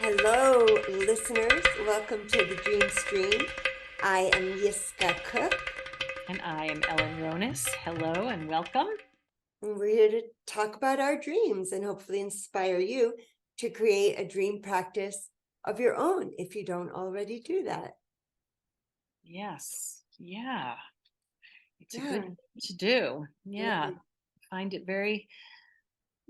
Hello, listeners. Welcome to the Dream Stream. I am Yiskah Koock, And I am Ellen Ronis. Hello and welcome. and we're here to talk about our dreams and hopefully inspire you to create a dream practice of your own if you don't already do that. Yes. Yeah. It's a good Yeah, thing to do. yeah. Yeah. Find it very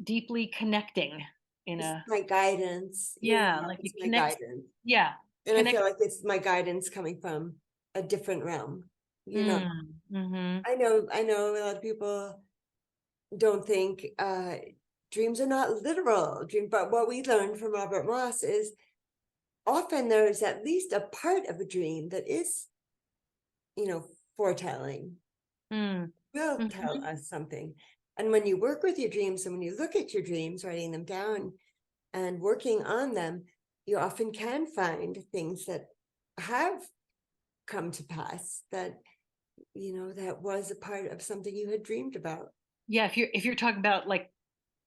deeply connecting in It's a, my guidance. yeah, like It's it my connects. guidance. Yeah. And I Connect. feel like it's my guidance coming from a different realm. You know, Mm-hmm. I know a lot of people don't think dreams are not literal dream, but what we learned from Robert Moss is often there's at least a part of a dream that is, you know, foretelling, will tell Mm-hmm. us something. And when you work with your dreams and when you look at your dreams, writing them down and working on them, you often can find things that have come to pass that, that was a part of something you had dreamed about. Yeah. If you're talking about like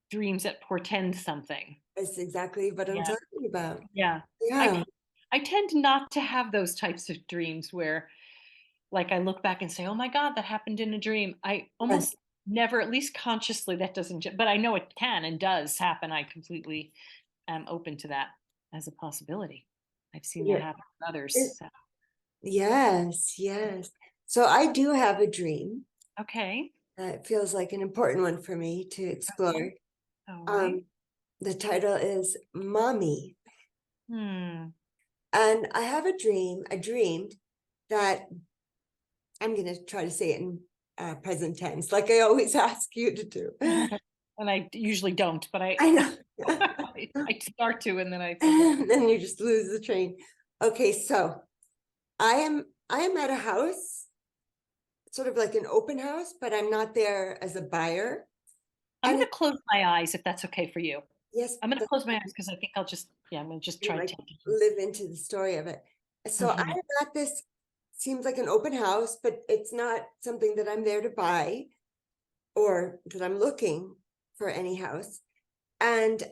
dreams that portend something. That's exactly what I'm Yeah. talking about. Yeah. I Yeah. I tend not to have those types of dreams where like I look back and say, "Oh my God, that happened in a dream." I Yes. almost never, at least consciously, that doesn't, but I know it can and does happen. I completely am open to that as a possibility. I've seen that Yeah. happen with others. It- So, yes, yes. So I do have a dream okay. that feels like an important one for me to Okay. explore. All right. Um, the title is Mommy. Hmm. And I have I dreamed that I'm going to try to say it in present tense, like I always ask you to do. And I usually don't, but I I know. I start to and then I forget. And then you just lose the train. Okay, so I am at a house, sort of like an open house, but I'm not there as a buyer. I'm And going to close my eyes if that's okay for you. yes, I'm going to that's close my eyes because I think I'll just, yeah, I'm going to just you try like taking. live into the story of it. So Mhm. I'm at this, seems like an open house, but it's not something that I'm there to buy or that I'm looking for any house. And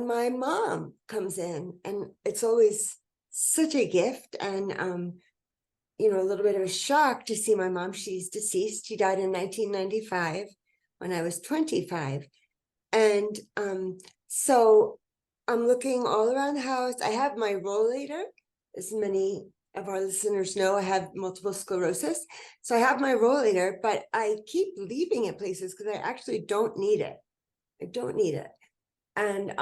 my mom comes in, and it's always such a gift and a little bit of a shock to see my mom. She's deceased. She died in 1995 when I was 25. And so I'm looking all around the house. I have my rollator. As many of our listeners know, I have multiple sclerosis. So I have my rollator, but I keep leaving it places because I actually don't need it. I don't need it. And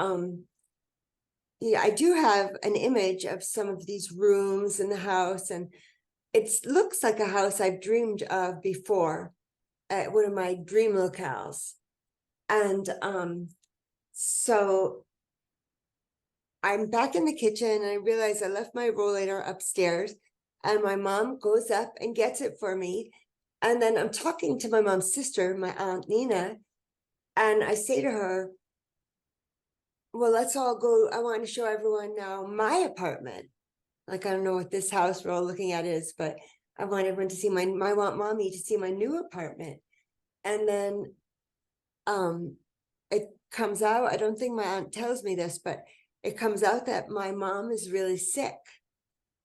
yeah, I do have an image of some of these rooms in the house, and it looks like a house I've dreamed of before at one of my dream locales. And so I'm back in the kitchen and I realize I left my rollator upstairs, and my mom goes up and gets it for me. And then I'm talking to my mom's sister, my aunt Nina, and I say to her, well, let's all go. I want to show everyone now my apartment. Like, I don't know what this house we're all looking at is, but I want everyone to see I want mommy to see my new apartment. And then it comes out, I don't think my aunt tells me this, but it comes out that my mom is really sick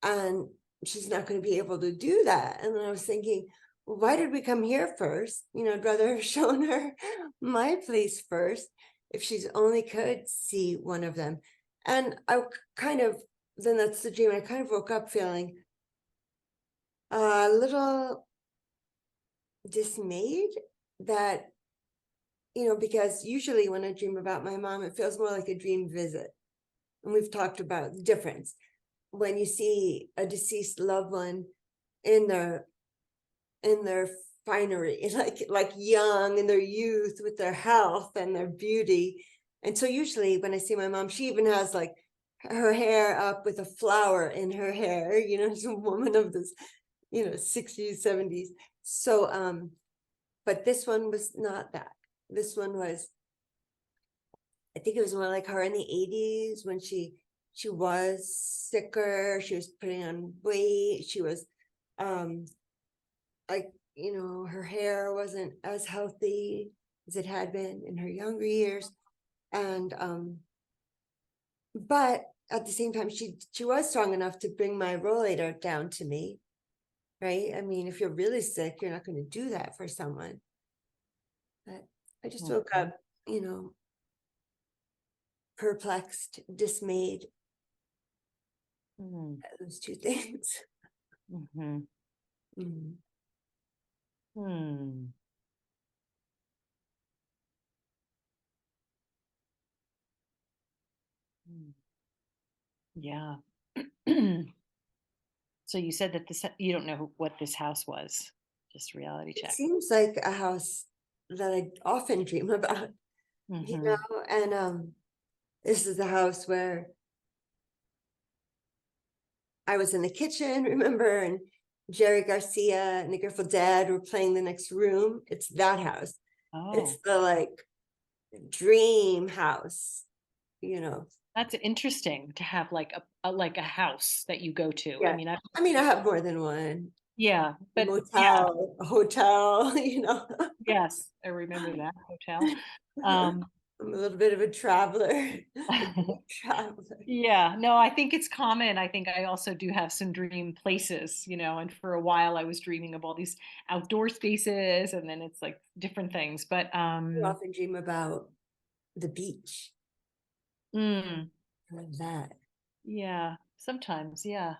and she's not going to be able to do that. And then I was thinking, well, why did we come here first? I'd rather have shown her my place first if she's only could see one of them. And I kind of, then that's the dream. I kind of woke up feeling a little dismayed that, because usually when I dream about my mom, it feels more like a dream visit. And we've talked about the difference when you see a deceased loved one in their finery, like young in their youth with their health and their beauty. And so usually when I see my mom, she even has like her hair up with a flower in her hair, she's a woman of this, 60s, 70s. So but this one was not that. This one was, I think it was more like her in the 80s when she was sicker, she was putting on weight, she was um like, her hair wasn't as healthy as it had been in her younger years. And But at the same time, she was strong enough to bring my rollator down to me, right? I mean, if you're really sick, you're not going to do that for someone. But I just woke up, perplexed, dismayed Mm, at those two things. mhm, Mm. hmm. Mm. Yeah. So you said that you don't know what this house was. Just reality It check. seems like a house that I often dream about, Hmm. and this is the house where I was in the kitchen, remember, and Jerry Garcia and the Grateful Dead were playing the next room. It's that house. It's Oh, the like dream house, that's interesting to have like a house that you go to. I Yeah. mean, I mean, I have more than one. yeah, A but yeah, motel, a hotel, yes, I remember that hotel. I'm Um, a little bit of a traveler, a great traveler. yeah, no, I think it's common. I think I also do have some dream places, and for a while I was dreaming of all these outdoor spaces and then it's like different things. But I often dream about the beach. mm, I love that. yeah, sometimes, yeah.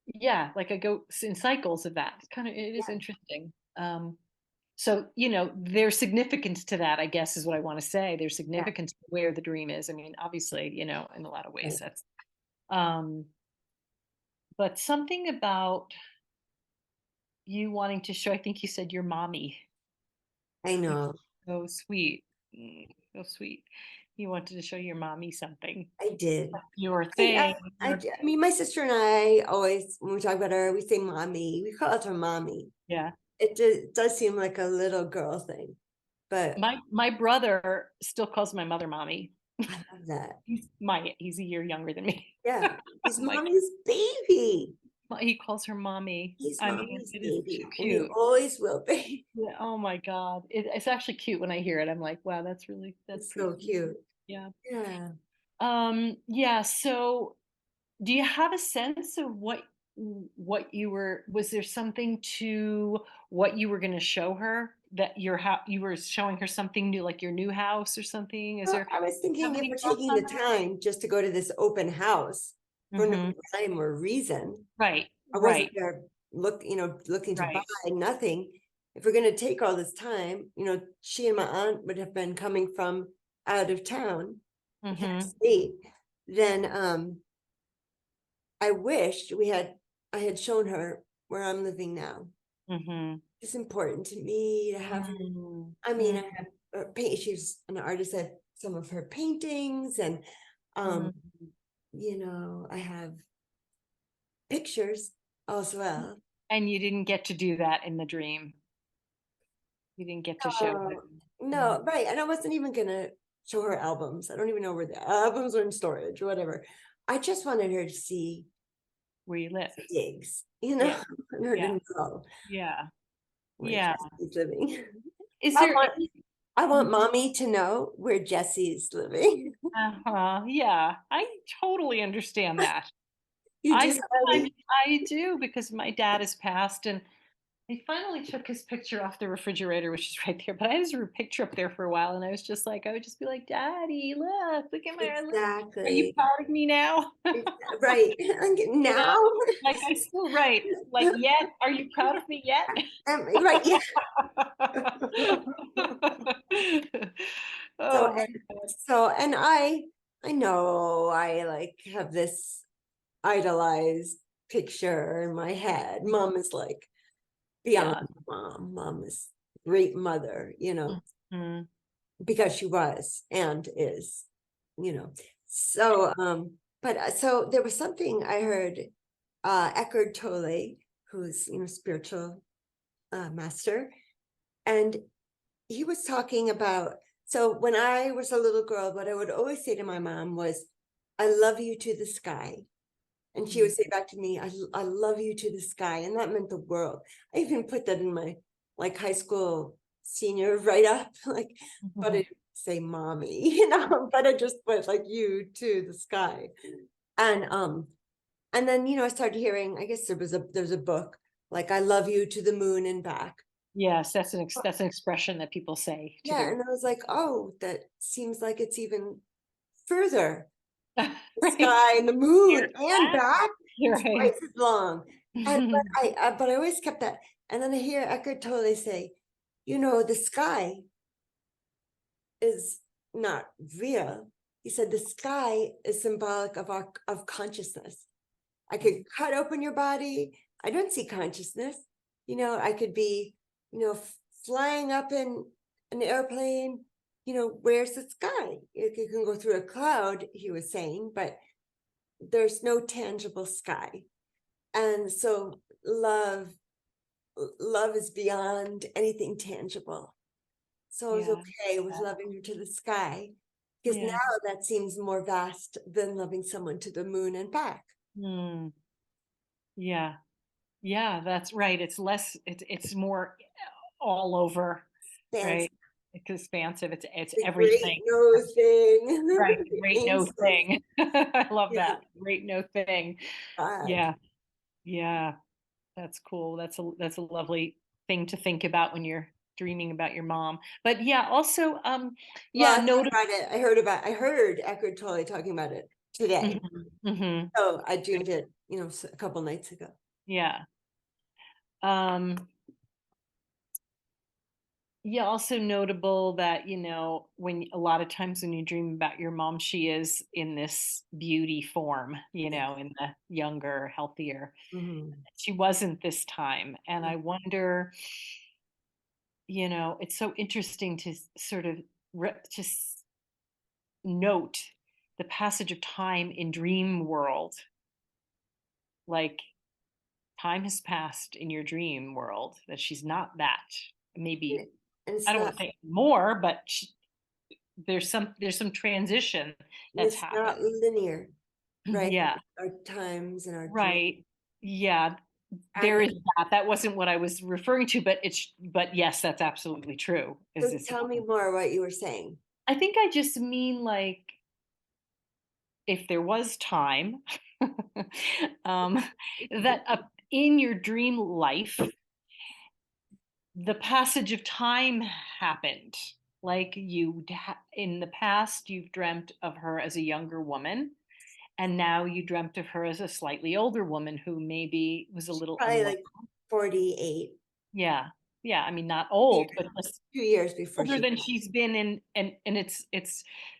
Yeah, like I go in cycles of that. It's kind of it is Yeah, interesting. So, there's significance to that, I guess, is what I want to say. There's yeah, significance to where the dream is. I mean, obviously, in a lot of ways right. that's um, but something about you wanting to show, I think you said your mommy. I You know. so sweet. So sweet. You wanted to show your mommy something. I did. Your I, thing. I mean, my sister and I always, when we talk about her, we say mommy. We call it her mommy. Yeah. It does seem like a little girl thing, but My brother still calls my mother mommy. I love that. He's a year younger than me. Yeah, he's I'm like, mommy's baby. he calls her mommy. He's I mean, mommy's it is too baby, and he cute. always will be. Yeah, oh my God. It's actually cute when I hear it. I'm like, wow, that's It's pretty so sweet. cute. Yeah. Yeah, Yeah, so do you have a sense of was there something to what you were going to show her that you were showing her something new, like your new house or something? Is well, there I was have thinking if any we're thoughts taking on the time just to go to this open house that? for no Hmm. rhyme or reason, Right, I wasn't right, there looking to buy right. nothing. If we're going to take all this time, she and my aunt would have been coming from out of town, out of Hmm. state, then I wished I had shown her where I'm living now. Hmm. It's important to me to have her. I mean, I have she's an artist. I have some of her paintings, and um, I have pictures as well. And you didn't get to do that in the dream. You didn't get to show No, them. Mm, no, right. And I wasn't even gonna show her albums. I don't even know where the albums are in storage or whatever. I just wanted her to see where you live. the digs, Yeah, and her yeah, to know yeah, where yeah. Jesse's living. Is I there want any? I want mommy to know where Jesse's living. Uh-huh, yeah, I totally understand that. You I do, sometimes honey. I do because my dad has passed and I finally took his picture off the refrigerator, which is right there. But I had his picture up there for a while, and I would just be like, "Daddy, look at my, are you Exactly. proud of me now?" Right. You know, Now, like I still right, like yet, are you proud of me yet? right. Yeah. So, Oh my and, God. and I know I like have this idolized picture in my head. Mom is like beyond Yeah. mom. Mom is great mother, Mhm. because she was and is, So, so there was something I heard, Eckhart Tolle, who's, spiritual master, and he was talking about, so when I was a little girl, what I would always say to my mom was, I love you to the sky. And she would say back to me, I love you to the sky. And that meant the world. I even put that in my like high school senior write up, like, but Mhm. it say mommy, but I just put like you to the sky. And then, I started hearing, I guess there's a book, like I love you to the moon and back. Yes, that's an expression that people say to Yeah. their And I was like, oh, that seems like it's even further. The right. sky and the moon Here, and back. you're It's right. twice as long. And but I always kept that. And then I hear Eckhart Tolle say, the sky is not real. He said the sky is symbolic of consciousness. I could cut open your body. I don't see consciousness. I could be, flying up in an airplane. Where's the sky? You can go through a cloud, he was saying, but there's no tangible sky. And so love is beyond anything tangible. So I was Yeah. okay with loving her to the sky, because Yeah. now that seems more vast than loving someone to the moon and back. Mm, yeah. Yeah, that's right. It's more all over, Fancy, right? It's expansive. It's the great everything. no thing, Right. the Great no angels. thing. I love Yeah, that. Great no thing. God. Yeah. Yeah. That's cool. That's a lovely thing to think about when you're dreaming about your mom. But yeah, also Well, yeah, I thought note about it. I heard Eckhart Tolle talking about it today. mhm. So I dreamed it, a couple nights ago. Yeah. Um Yeah, also notable that, when a lot of times when you dream about your mom, she is in this beauty form, Yeah. in the younger, healthier. Mhm. She wasn't this time. And I wonder, it's so interesting to sort of just note the passage of time in dream world. Like time has passed in your dream world, that she's not that. Maybe And I it's don't want not, to say more, but there's some transition that's it's happened. not linear, right? Yeah, Our times and our dreams. right. Yeah, And there is that. That wasn't what I was referring to, but yes, that's absolutely true. Is so this tell me more what you were saying. I think I just mean like if there was time, um, that in your dream life, the passage of time happened. Like in the past, you've dreamt of her as a younger woman, and now you dreamt of her as a slightly older woman who maybe was a little Probably unwell. like 48 Yeah. Yeah. I mean, not old, years, but just 2 years before older she than passed. she's been in. And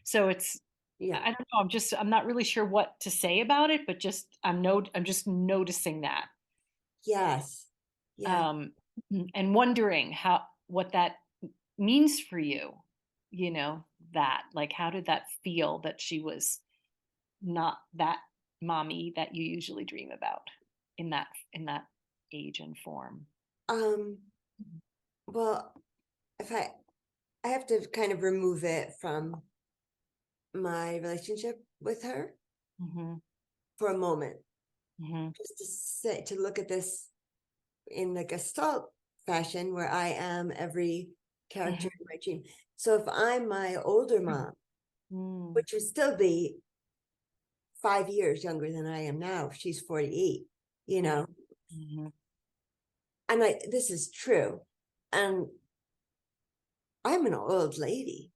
so it's, Yeah. I don't know. I'm not really sure what to say about it, but I'm just noticing that. Yes. Yeah. Um, and wondering what that means for you, that, like, how did that feel that she was not that mommy that you usually dream about in that age and form. Um, well, if I have to kind of remove it from my relationship with her Mhm, for a moment, mhm, just to look at this in the Gestalt fashion, where I am every character mhm, in my dream. So if I'm my older mom, mm, which would still be 5 years younger than I am now, if she's 48, right, mhm, and this is true, and I'm an old lady,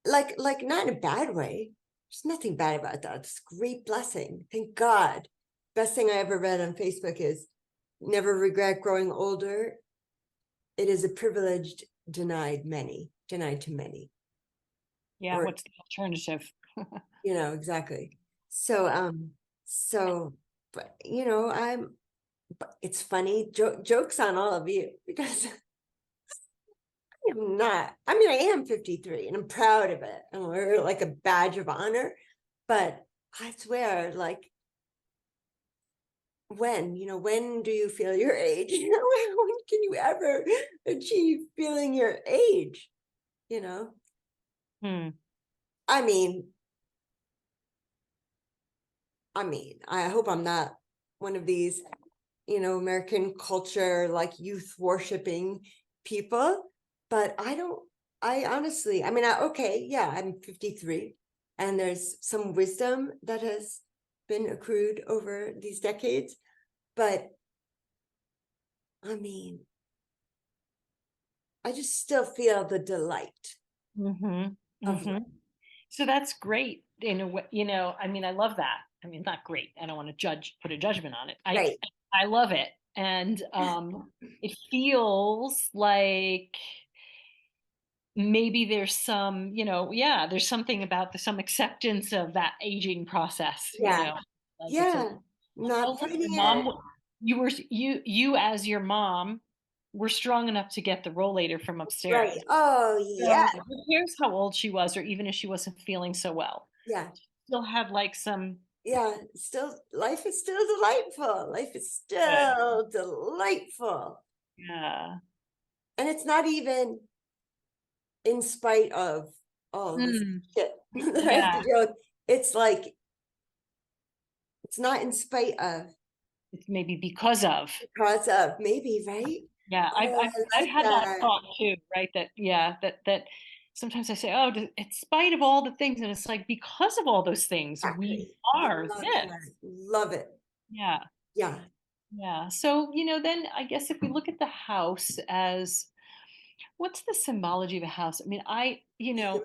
like not in a bad way. There's nothing bad about that. It's a great blessing. Thank God. Best thing I ever read on Facebook is never regret growing older. It is a privilege denied to many. yeah, Or, what's the alternative? exactly. So, so, but but it's funny, jokes on all of you, because I'm not, I mean, I am 53 and I'm proud of it and we're like a badge of honor, but I swear, like, when do you feel your age? When can you ever achieve feeling your age? You know, Hmm, I mean, I hope I'm not one of these, American culture, like youth worshiping people, but I don't I honestly, I mean, okay, yeah, I'm 53, and there's some wisdom that has been accrued over these decades, but I mean, I just still feel the delight Mhm, of life. mhm. So that's great in a way, I mean, I love that. I mean, not great. I don't want to put a judgment on it. Right. I love it. And it feels like maybe there's some, yeah, there's something about some acceptance of that aging process, Yeah. like it's a, Yeah. oh, Not look, fighting your it. you as your mom were strong enough to get the rollator from upstairs. Right. Oh, yeah. So who cares how old she was, or even if she wasn't feeling so well, Yeah. still had like some Yeah. Still, life is still delightful. Life is good. still delightful. Yeah. And it's not even in spite of all this Mm, shit that I have to yeah. deal with. It's like, it's not in spite of, It's maybe because of. because of, maybe, right? Yeah, Oh, I I've like had that that. thought too, right? That yeah, that sometimes I say, oh, in spite of all the things, and it's like because of all those things, we Exactly. are Love that. this. Love it. Yeah, Yeah. yeah. So then I guess if we look at the house as what's the symbology of a house? I mean, Human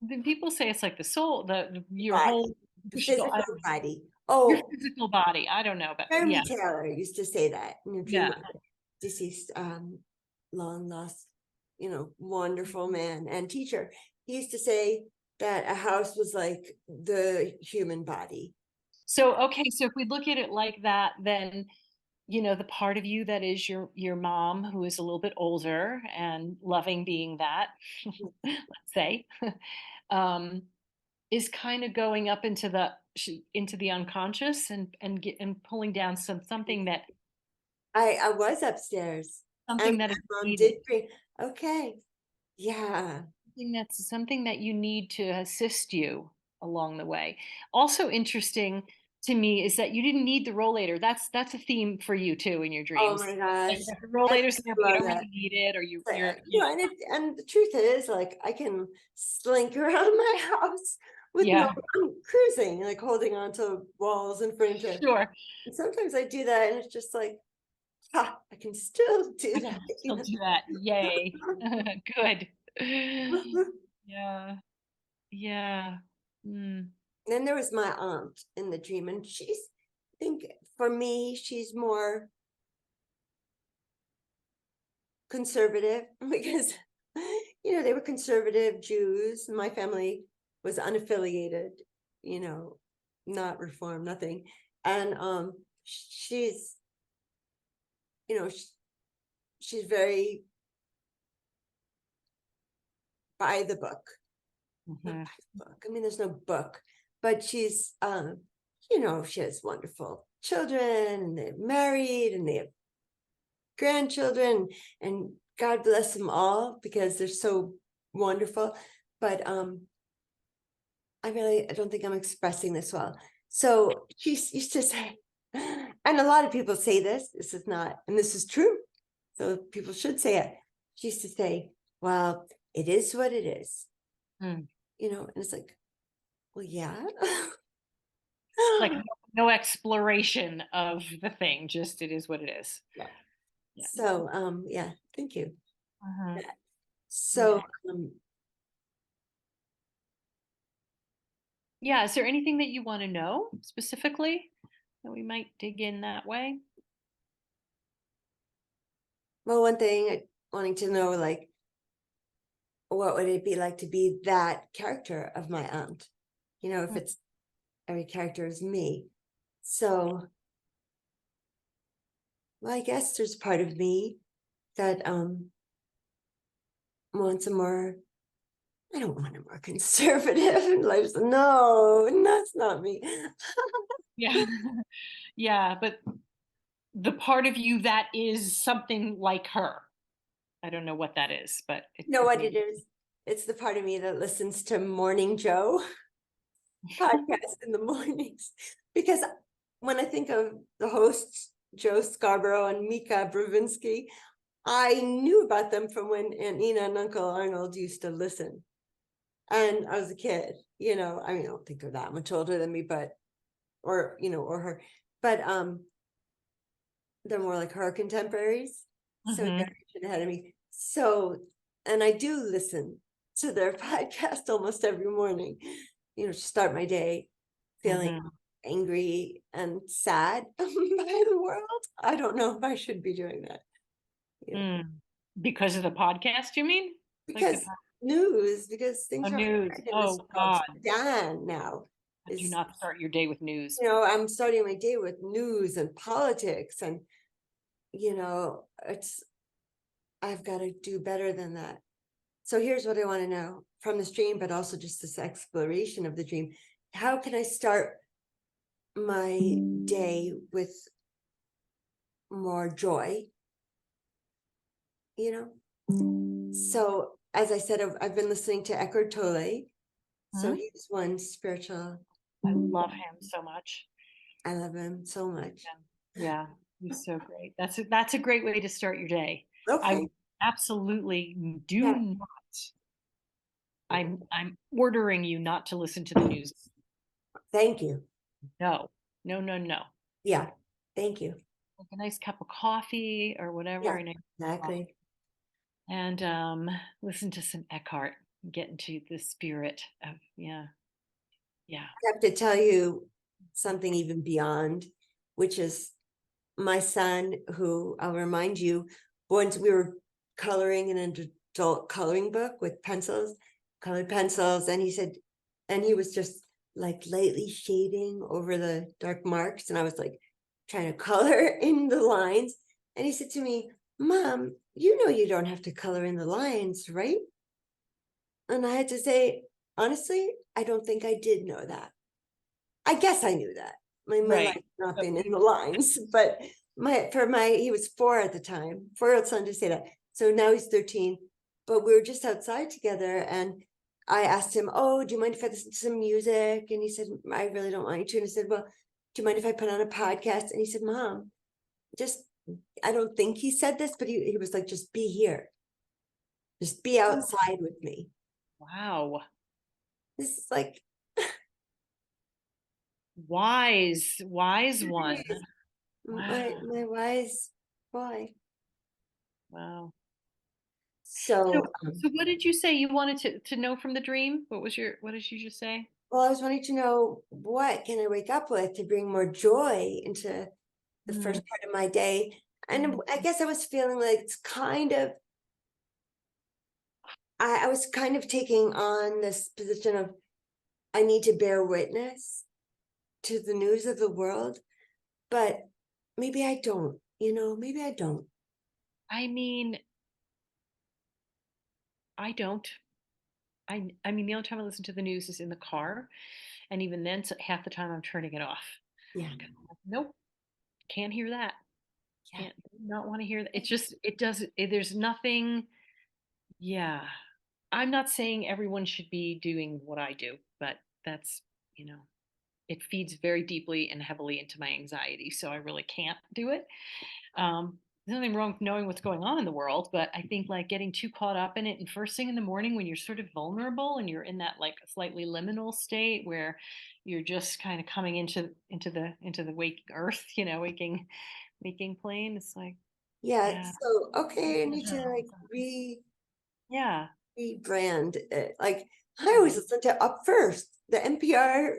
the people say it's like the soul, your body, whole the physical, physical body. your Oh, physical body. I don't know, but Jeremy yeah, Taylor used to say that in a dream yeah. of a deceased, long lost, wonderful man and teacher. He used to say that a house was like the human body. So okay, so if we look at it like that, then the part of you that is your mom, who is a little bit older and loving being that, let's say, um, is kind of going up into the unconscious and pulling down something I was upstairs, and that is my mom needed. did bring. Okay, yeah. Something that you need to assist you along the way. Also interesting to me is that you didn't need the rollator. That's a theme for you too in your Oh dreams. my gosh, Like the I rollators there, but you love don't that. really need it, or But, you and the truth is, like, I can slink around my house with no, yeah, I'm cruising, like holding onto walls and furniture. sure. And sometimes I do that, and it's just like, ha, I can still do I that. can still do that. Yay. Good. Yeah. Yeah. Mm. Then there was my aunt in the dream, and I think for me, she's more conservative because they were conservative Jews. My family was unaffiliated, you know, not reformed, nothing. And she's, you know, she's very by the book. Not Mhm. by the book. I mean, there's no book, but she's she has wonderful children, and they're married, and they have grandchildren, and God bless them all because they're so wonderful. But I don't think I'm expressing this well. So she used to say, and a lot of people say this is not, and this is true. So people should say it. She used to say, well, it is what it is, Mm. and it's like, well, yeah. Like no exploration of the thing, just it is what it is. Yeah. Yeah. So, yeah, thank you. Uh-huh. So, Yeah. Yeah. Is there anything that you want to know specifically that we might dig in that way? well, one thing wanting to know, like, what would it be like to be that character of my aunt? If Mm. it's every character is me. So, well, I guess there's part of me that wants a more, I don't want a more conservative life. No, that's not me. Yeah. Yeah. But the part of you that is something like her. I don't know what that is, but it You know could what be. it is? It's the part of me that listens to Morning Joe podcast in the mornings. Because when I think of the hosts, Joe Scarborough and Mika Brzezinski, I knew about them from when Aunt Nina and Uncle Arnold used to listen. And I was a kid, I mean, I don't think they're that much older than me, but, or her, but they're more like her contemporaries, so a Mhm. generation ahead of me. So, and I do listen to their podcast almost every morning, to start my day feeling Mhm. angry and sad by the world. I don't know if I should be doing that, Mm. Because of the podcast, you mean? Like because news, because the things are news. hard in this Oh world. God. Dan now Do is, not start your day with news. I'm starting my day with news and politics, and it's I've got to do better than that. So here's what I want to know from this dream, but also just this exploration of the dream. How can I start my day with more joy? So as I said, I've been listening to Eckhart Tolle. So Mhm. he's one spiritual. I love him so much. I love him so much. Yeah, he's so great. That's a great way to start your day. I Okay. would absolutely do Yeah. not. I'm ordering you not to listen to the news. Thank you. No, no, no, no. Yeah. Thank you. Like a nice cup of coffee or whatever, Yeah. and Exactly. listen to some Eckhart. Get into the spirit of yeah. I have to tell you something even beyond, which is my son, who I'll remind you, once we were coloring in an adult coloring book with pencils, colored pencils, and he said, and he was just like lightly shading over the dark marks, and I was like trying to color in the lines, and he said to me, "Mom, you don't have to color in the lines, right?" And I had to say, honestly, I don't think I did know that. I guess I knew that. My Right. life not So been in the lines, but he was 4 at the time, 4-year-old son to say that. So now he's 13. But we were just outside together, and I asked him, "Oh, do you mind if I listen to some music?" And he said, "I really don't want you to." And I said, "Well, do you mind if I put on a podcast?" And he said, "Mom, just," I don't think he said this, but he was like, "Just be here. Just be outside with me." wow. This is like, Wise one. Wow. my wise boy. Wow. So, So, so what did you say you wanted to know from the dream? What did you just say? well, I was wanting to know, what can I wake up with to bring more joy into the Mm, first part of my day? And mm. I guess I was feeling like it's kind of, I was kind of taking on this position of, I need to bear witness to the news of the world, but maybe I don't, maybe I don't. I mean, I don't. I mean, the only time I listen to the news is in the car, and even then, half the time I'm turning it off. Yeah, 'Cause I'm like, nope, can't hear that. yeah. Can't not want to hear that. It doesn't. There's nothing. Yeah, I'm not saying everyone should be doing what I do, but that's you know, it feeds very deeply and heavily into my anxiety, so I really can't do it. There's nothing wrong with knowing what's going on in the world, but I think like getting too caught up in it and first thing in the morning when you're sort of vulnerable and you're in that like slightly liminal state where you're just kind of coming into the waking earth, waking plane. It's like, Yeah. yeah, So, okay, I need to like yeah, rebrand it. Like, I yeah. always listen to Up First, the NPR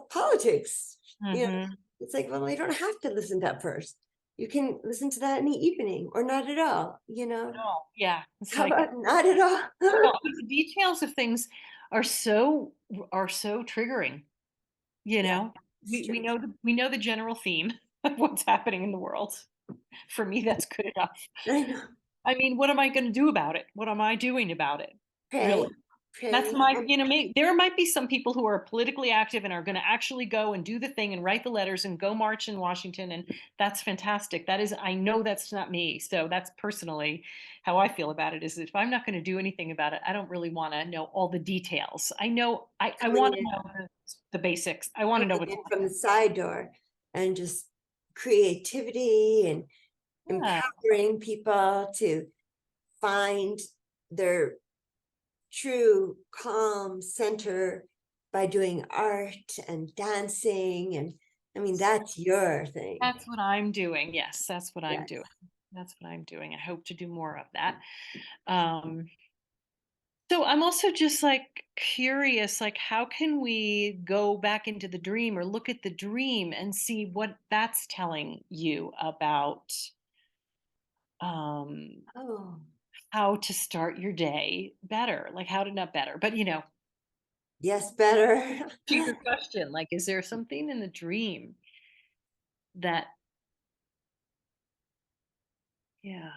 politics. Mm-hmm. It's like, well, you don't have to listen to Up First. You can listen to that in the evening or not at all. Yeah, it's How like about not at all? well, I mean, the details of things are so are so triggering. You Yeah, know, it's we true. know the general theme of what's happening in the world. For me, that's good enough. I know. I mean, what am I going to do about it? What am I doing about it? Pray, Really? That's pray, my, and there might be some people who are politically active and are going to actually go and do the thing and write the letters and go march in Washington. And that's fantastic. I know that's not me. So that's personally how I feel about it is that if I'm not going to do anything about it, I don't really want to know all the details. I coming want to in, know the basics. I want to know coming what's in going from the side door, and just creativity and on. Yeah. empowering people to find their true calm center by doing art and dancing. And I mean, that's your thing. That's what I'm doing. Yes, that's what I'm Yes. doing. That's what I'm doing. I hope to do more of that. Um, so I'm also just like curious, like how can we go back into the dream or look at the dream and see what that's telling you about um Oh, how to start your day better, like how to not better, but yes, better. to your question, like is there something in the dream that yeah.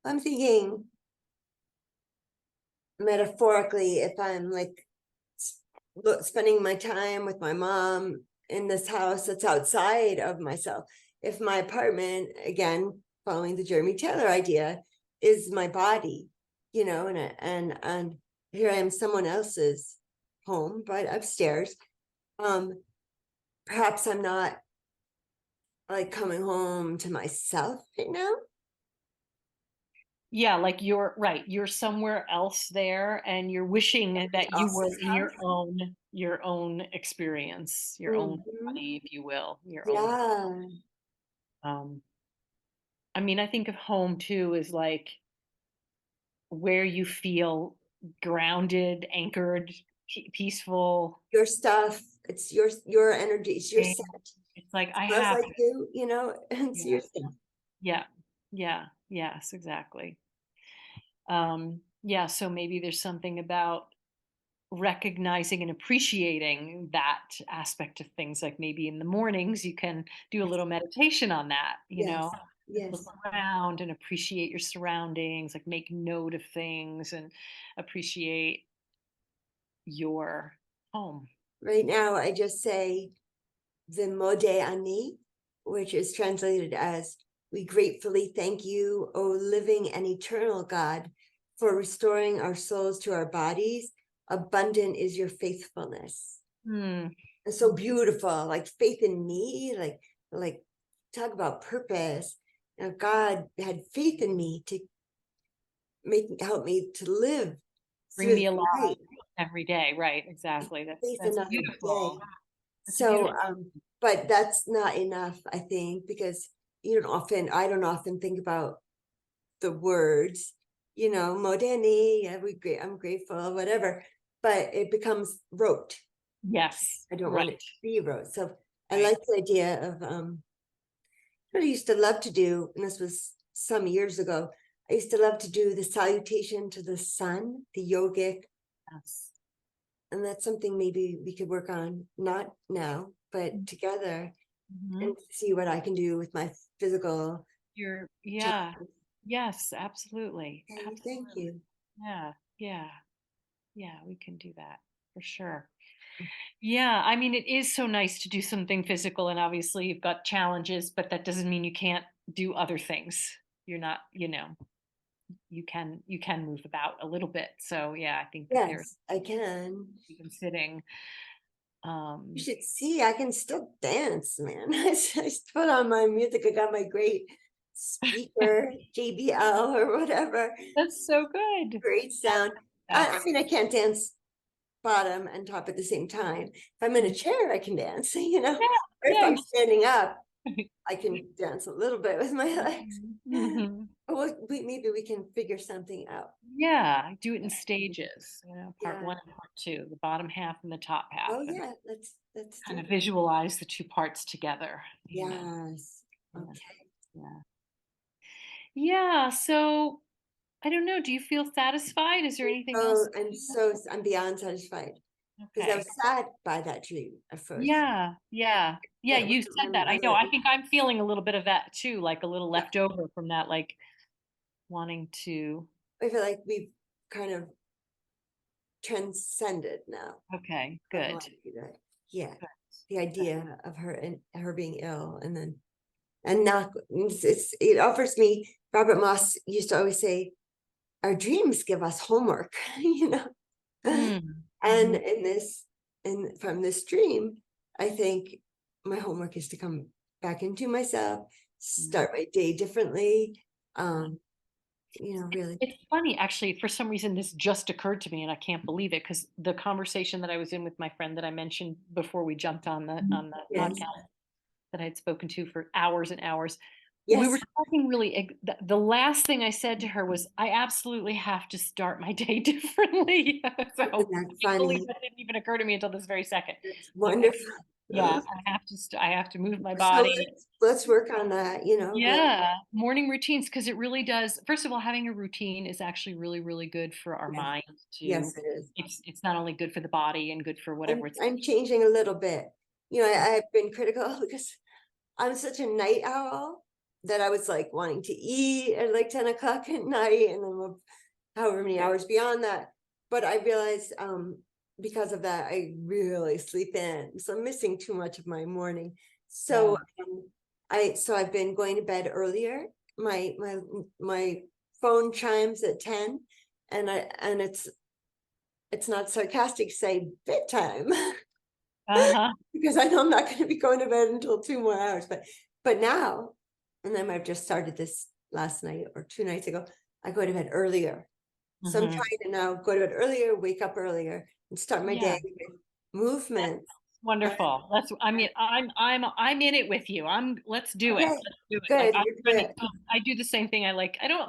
I'm thinking metaphorically, if I'm like spending my time with my mom in this house that's outside of myself, if my apartment, again, following the Jeremy Taylor idea, is my body, and here I am, someone else's home, but upstairs. Um, Perhaps I'm not like coming home to myself right now. Yeah, like you're right. You're somewhere else there and you're wishing that you were Else's in house. your own experience, your own Mhm. body, if you will, your own Yeah, um I mean, I think of home too as like where you feel grounded, anchored, peaceful. your stuff. It's your energy. It's your And set. it's like I Smells have like you. It's yeah, your stuff. yeah, yeah, yes, exactly. Yeah, so maybe there's something about recognizing and appreciating that aspect of things, like maybe in the mornings you can do a little meditation on that, Yes, just look yes. around and appreciate your surroundings, like make note of things and appreciate your home. Right now, I just say the Mode Ani, which is translated as "We gratefully thank you, O living and eternal God, for restoring our souls to our bodies. Abundant is your faithfulness." Hmm. And so beautiful, like faith in me, like talk about purpose. God had faith in me to help me to live Bring through me the alive night, every day, right? Exactly. face That's another day. beautiful. That's a So, beautiful. but that's not enough, I think, because I don't often think about the words, Modeni, yeah, I'm grateful, whatever, but it becomes rote. Yes, I don't right, want it to be rote. So I right. like the idea of, what I used to love to do, and this was some years ago, I used to love to do the salutation to the sun, the yogic. Yes. And that's something maybe we could work on, not now, but together, Mhm. and see what I can do with my physical Yeah. time. Yes, absolutely. Okay, thank Absolutely. you. Yeah. Yeah. Yeah, we can do that for sure. Yeah, I mean, it is so nice to do something physical, and obviously you've got challenges, but that doesn't mean you can't do other things. You're not, you can move about a little bit. So yeah, I think that there's Yes, I can. even sitting. You Um, should see, I can still dance, man. I put on my music. I got my great speaker, JBL or whatever. that's so good. Great sound. I That's mean, I can't dance bottom and top at the same time. If I'm in a chair, I can dance, yeah, or if yeah. I'm standing up, I can dance a little bit with my legs. Mhm. Well, maybe we can figure something out. Yeah, do it in stages, part Yeah. one and part two, the bottom half and the top half, Oh and yeah, let's kind do of that. visualize the two parts together. Yes. Yeah, Okay. yeah. Yeah, so I don't know, do you feel satisfied? Is there anything else? Oh, I'm beyond satisfied because I was Okay. sad by that dream at first. Yeah, yeah. Yeah, That you wasn't said that. I know. my, I think I'm feeling a little bit of that too, like a little yeah, left over from that, like wanting to. I feel like we've kind of transcended now Okay, of good. that. Yeah. Good. The idea of her and her being ill, and not, it offers me, Robert Moss used to always say, our dreams give us homework, Mm, and mhm. from this dream, I think my homework is to come back into myself, start my day differently. Really. It's funny, actually, for some reason, this just occurred to me, and I can't believe it because the conversation that I was in with my friend that I mentioned before we jumped on the Yes. podcast that I had spoken to for hours and hours, we were Yes. talking really. The last thing I said to her was, "I absolutely have to start my day differently." So Isn't I that can't believe funny? that didn't even occur to me until this very second. It's Like, I, wonderful. yeah, I have to. I have to move my So body. let's work on that, really. Yeah, morning routines, because it really does. First of all, having a routine is actually really, really good for our Yes. mind Yes, too. it is. It's not only good for the body and good for I'm whatever it's. I'm changing a little bit. I've been critical because I'm such a night owl that I was like wanting to eat at like 10 o'clock at night and then however many hours beyond that. But I realized because of that, I really sleep in. So I'm missing too much of my morning. So Yeah. I've been going to bed earlier. My phone chimes at 10 and it's not sarcastic to say bedtime. Uh-huh. Because I know I'm not going to be going to bed until 2 more hours. But now, and then I've just started this last night or 2 nights ago, I go to bed earlier. So I'm Hmm. trying to now go to bed earlier, wake up earlier, and start my Yeah. day with movement. And, Wonderful. That's, I mean, I'm in it with you. Let's do it. okay, Let's do it. Like good, I'm good, running, good. I do the same thing. I'm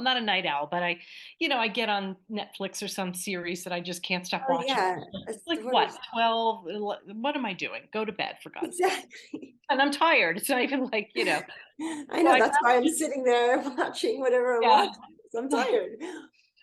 not a night owl, but I get on Netflix or some series that I just can't stop Oh watching. yeah, that's Like the what, worst. 12, what am I doing? Go to bed for God's sake. Exactly. And I'm tired. It's not even I so know I that's have why I'm to, sitting there watching whatever I'm yeah. watching. 'Cause I'm tired.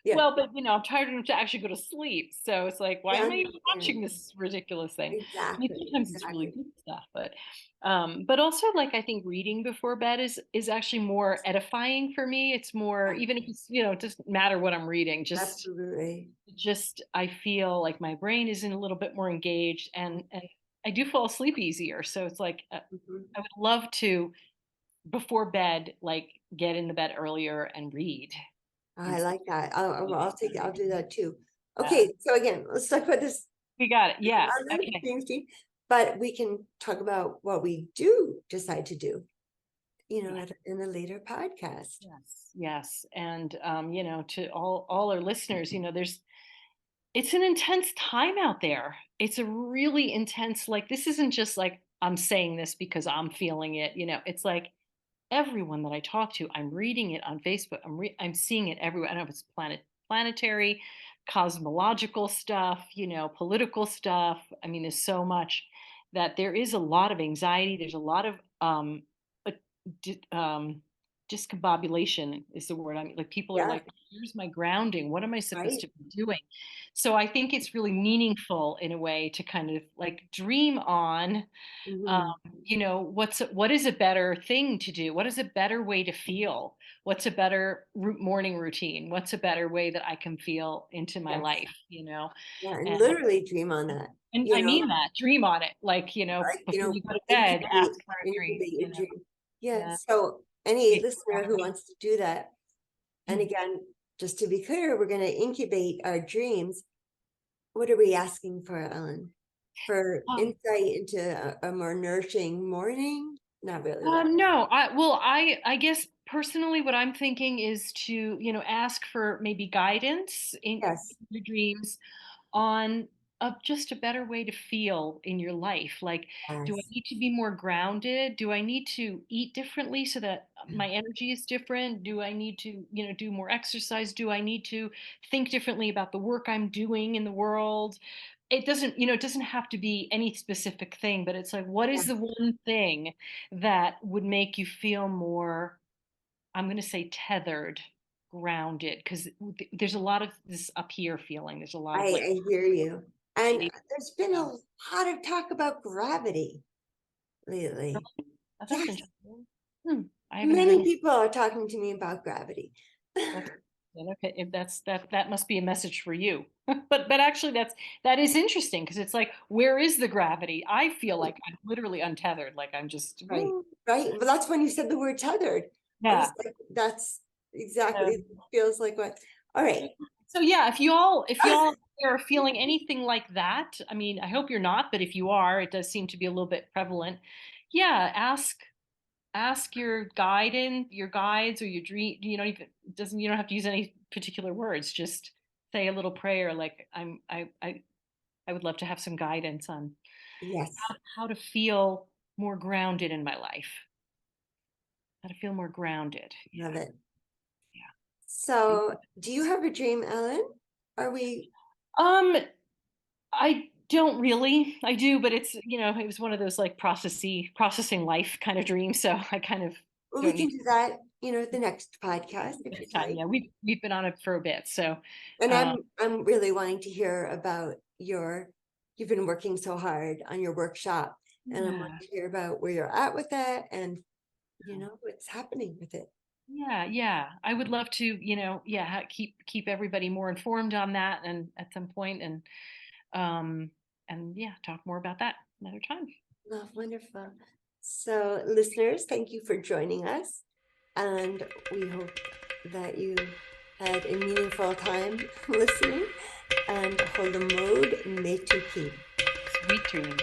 Yeah, Well, but I'm tired enough to actually go to sleep. So it's like, why yeah, I am I even understand. watching this ridiculous thing? I mean, Exactly, sometimes it's really exactly. good stuff, but also like I think reading before bed is actually more edifying for me. It's more, Yeah, even if it's, it doesn't matter what I'm reading, absolutely. just I feel like my brain is in a little bit more engaged and I do fall asleep easier. So it's like Mhm. I would love to before bed, like get in the bed earlier and read I instead. like that. I'll do that too. Yeah. Okay, so again, let's talk about this We got it. Yeah. other Okay. things, but we can talk about what we do decide to do, Yeah. in a later podcast. Yes. Yes. And to all our listeners, it's an intense time out there. It's a really intense, like this isn't just like I'm saying this because I'm feeling it, it's like everyone that I talk to, I'm reading it on Facebook. I'm seeing it everywhere. I don't know if it's planetary, cosmological stuff, political stuff. I mean, there's so much that there is a lot of anxiety. There's a lot of uh, di- um, discombobulation is the word. I mean, like people are Yeah, like, "Here's my grounding. What am I supposed right. to be doing?" So I think it's really meaningful in a way to kind of like dream on um, Mhm. what is a better thing to do? What is a better way to feel? What's a better morning routine? What's a better way that I can feel into my Yes. life? Yeah, and And literally dream on that. I mean that, dream on it. Like, Like, before you go to bed, ask incubate, for a dream, incubate your dream. Yeah. yeah. So any Get listener who wants to do that, and grounded. again, just to be clear, we're going to incubate our dreams. What are we asking for, Ellen? For Um, insight into a more nourishing morning? Not really that. no, I guess personally, what I'm thinking is to, ask for maybe guidance in Yes, your dreams on just a better way to feel in your life. Like, do I yes, need to be more grounded? Do I need to eat differently so that my energy is different? Do I need to, do more exercise? Do I need to think differently about the work I'm doing in the world? It doesn't have to be any specific thing, but it's like, what is yes. the one thing that would make you feel more, I'm going to say tethered, grounded? Because there's a lot of this up here feeling. There's a lot of like, I hear you. And anxiety. there's been a lot of talk about gravity lately. Oh, that's Yes, interesting. Hmm. I haven't heard many people are talking to me about gravity. that. Okay, if that must be a message for you. But actually that is interesting because it's like, where is the gravity? I feel like I'm literally untethered, like I'm just Right, right. Well, that's when you said the word tethered. I was yeah. like, that's exactly Um, feels like what. All right. so yeah, if y'all are feeling anything like that, I mean, I hope you're not, but if you are, it does seem to be a little bit prevalent. Yeah, ask. ask your guides or your dream. You don't even doesn't you don't have to use any particular words. Just say a little prayer like I would love to have some guidance on Yes, how to feel more grounded in my life. How to feel more grounded. love Yeah. it. Yeah. So, do you have a dream, Ellen? Are we, Um, I don't really. I do, but it was one of those like processing life kind of dreams. So I kind of well, we don't can need do that, the next podcast if this you'd time. like. Yeah, we've been on it for a bit. So And uh I'm really wanting to hear about you've been working so hard on your workshop, and I'm wanting yeah. to hear about where you're at with that and what's happening with it. Yeah, yeah. I would love to, yeah, keep everybody more informed on that and at some point um and yeah, talk more about that another time. Oh, wonderful. So, listeners, thank you for joining us, and we hope that you had a meaningful time listening, and hold the mode, Metuki. Sweet dreams.